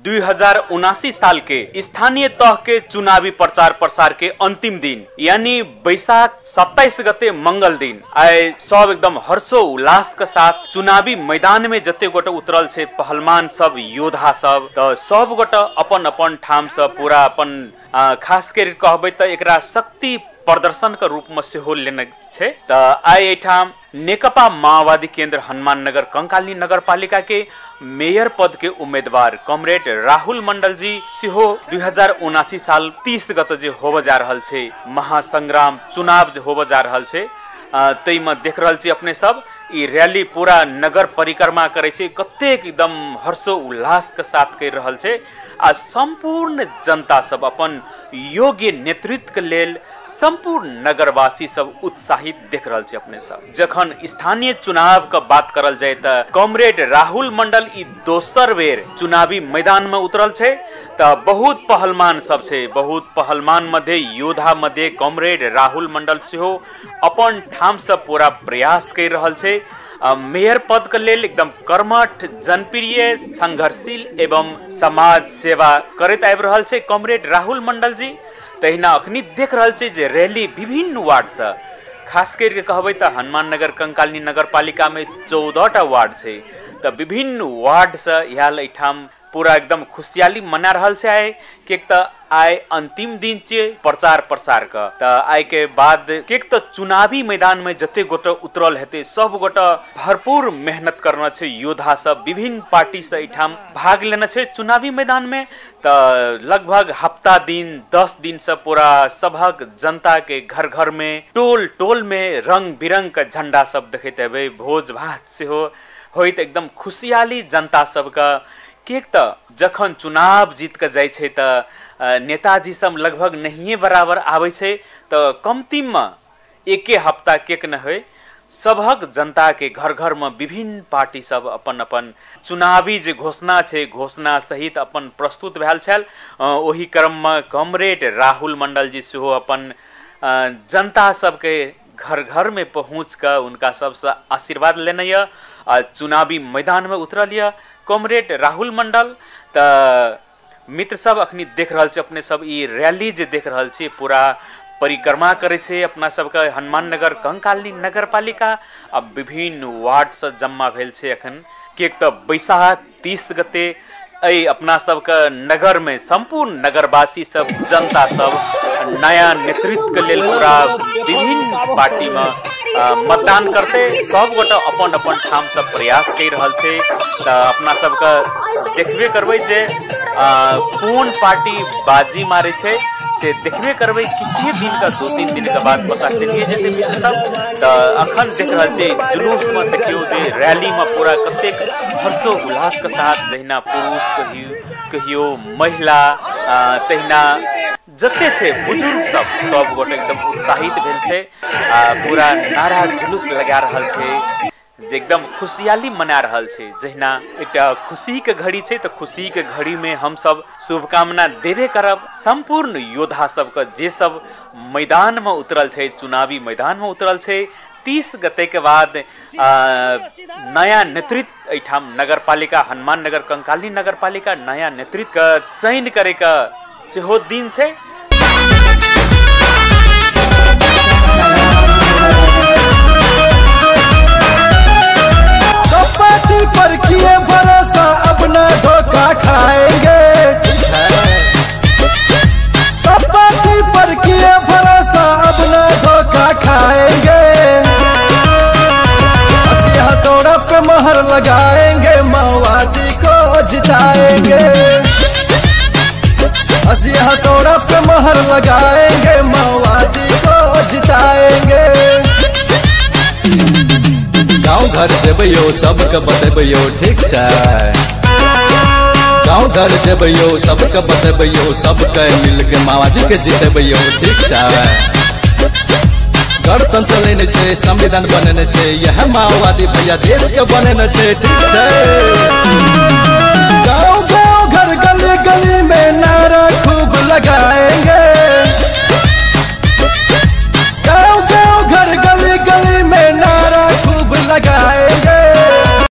2079 साल के स्थानीय तह के चुनावी प्रचार प्रसार के अंतिम दिन यानी वैशाख 27 गते मंगल दिन आए सब एकदम हर्षो उल्लास के साथ चुनावी मैदान में जते गोटे उतरल छे पहलवान सब योद्धा सब तो सब गोटे अपन अपन ठाम से पूरा अपन खास कर कहबे तो एकरा शक्ति प्रदर्शन के रूप में सेहो लेने छे। तो आइ एठाम नेकपा माओवादी केंद्र हनुमान नगर कंकाली नगर पालिका के मेयर पद के उम्मीदवार कॉमरेड राहुल मंडल जी सेहो 2079 साल 30 गते जे होब जा रहल छे महासंग्राम चुनाव जे होब जा रहल छे तई में देख रहल छी अपने सब ई रैली पूरा नगर परिक्रमा करे छे कतेक एकदम हर्षो उल्लास के साथ कर रहल छे आ संपूर्ण जनता सब अपन योग्य नेतृत्व के लेल संपूर्ण नगरवासी सब उत्साहित देख रहल छे अपने सब। जखन स्थानीय चुनाव का बात करल जाए तो कॉमरेड राहुल मंडल ई दोसर बेर चुनावी मैदान में उतरल छे तो बहुत पहलवान सब छे बहुत पहलवान मध्य योद्धा मध्य कॉमरेड राहुल मंडल सेहो अपन ठाम से पूरा प्रयास कर रहल छे मेयर पद के लेल एकदम कर्मठ जनप्रिय संघर्षशील एवं समाज सेवा करत आबि रहल छे कॉमरेड राहुल मंडल जी। तहिना अखनी देख रहल छे जे रैली विभिन्न वार्ड से खास करके कहबे तो हनुमान नगर कंकाली नगर पालिका में 14टा वार्ड छे तो विभिन्न वार्ड से याल एठाम पूरा एकदम खुशहाली मना रहल छे आए कि तो आय अंतिम दिन छे प्रचार प्रसार का तो आय के बाद कि तो चुनावी मैदान में जते गोटे उतरल हेते सब गोटे भरपूर मेहनत करना छे योद्धा सब विभिन्न पार्टी से एठाम भाग लेना छे चुनावी मैदान में तो लगभग हफ्ता दिन 10 दिन से पूरा सबक जनता के घर घर में टोल टोल में रंग बिरंग का झंडा सब देखते हेबे भोज भात से होइत एकदम खुशहाली जनता सब का कि तो जखन चुनाव जीत के जाय छे तो नेताजी सब लगभग नहीं बराबर आवे छे तो कमती में एके हफ्ता केक न होय सबक जनता के घर घर में विभिन्न पार्टी सब अपन अपन चुनावी जे घोषणा छे घोषणा सहित अपन प्रस्तुत भेल छल ओही क्रम में कॉमरेड राहुल मंडल जी सेहो अपन जनता सबके घर घर में पहुंच कर उनका सबसे आशीर्वाद लेने चुनावी मैदान में उतरल य कॉमरेड राहुल मंडल। तो मित्र सब अखनी देख रहल छे अपने सब ई रैली जे देख रहल छे पूरा परिक्रमा करे छे अपना सबके हनुमान नगर कंकाली नगर पालिका अब विभिन्न वार्ड से जमा भेल छे अखन कि तो बैसाख 30 गते अई अपना सबके नगर में संपूर्ण नगरवासी सब जनता सब नया नेतृत्व के लेल पूरा विभिन्न पार्टी में मतदान करते सब गोटे अपन अपन ठाम से प्रयास कर रहल छे। तो अपना सबके देखबे करबे जे कौन पार्टी बाजी मारे छे से देखबे करबे किसी दिन का 2-3 दिन के बाद पता चलिए जेते मित्र सब। तो अखन देख रहल छे जुलूस में देखियो जे रैली में पूरा कतेक हर्षो उल्लास के साथ जहिना पुरुष कहियो महिला तहिना जते छे बुजुर्ग सब गोटे एकदम उत्साहित भेल छे पूरा नारा जुलूस लगा रहल छे जे एकदम खुशहाली मना रहल छे जहिना एकटा खुशी के घड़ी छे तो खुशी के घड़ी में हम सब शुभकामना देबे करब संपूर्ण योद्धा सब के जे सब मैदान में उतरल छे चुनावी मैदान में उतरल छे 30 गते के बाद नया नेतृत्व एठाम नगर पालिका हनुमान नगर कंकाली नगर पालिका नया नेतृत्व का चयन करे का सेहो दिन छे। पार्टी पर किए भरोसा अब न धोखा खाएंगे सब पार्टी पर किए भरोसा अब न धोखा खाएंगे हथौड़ा पे मोहर लगाएंगे माओवादी को जिताएंगे हथौड़ा पे मोहर लगाएंगे माओवादी को जिताएंगे। गाँव घर जेबैयो सबके बतेबैयो ठीक छै गाँव घर जेबैयो सबके बतेबैयो सबके मिलके माओवादी के जितेबैयो ठीक छै गणतंत्र लेने छे संविधान बनेने छे यह माओवादी भैया देश के बनेने छे ठीक छै।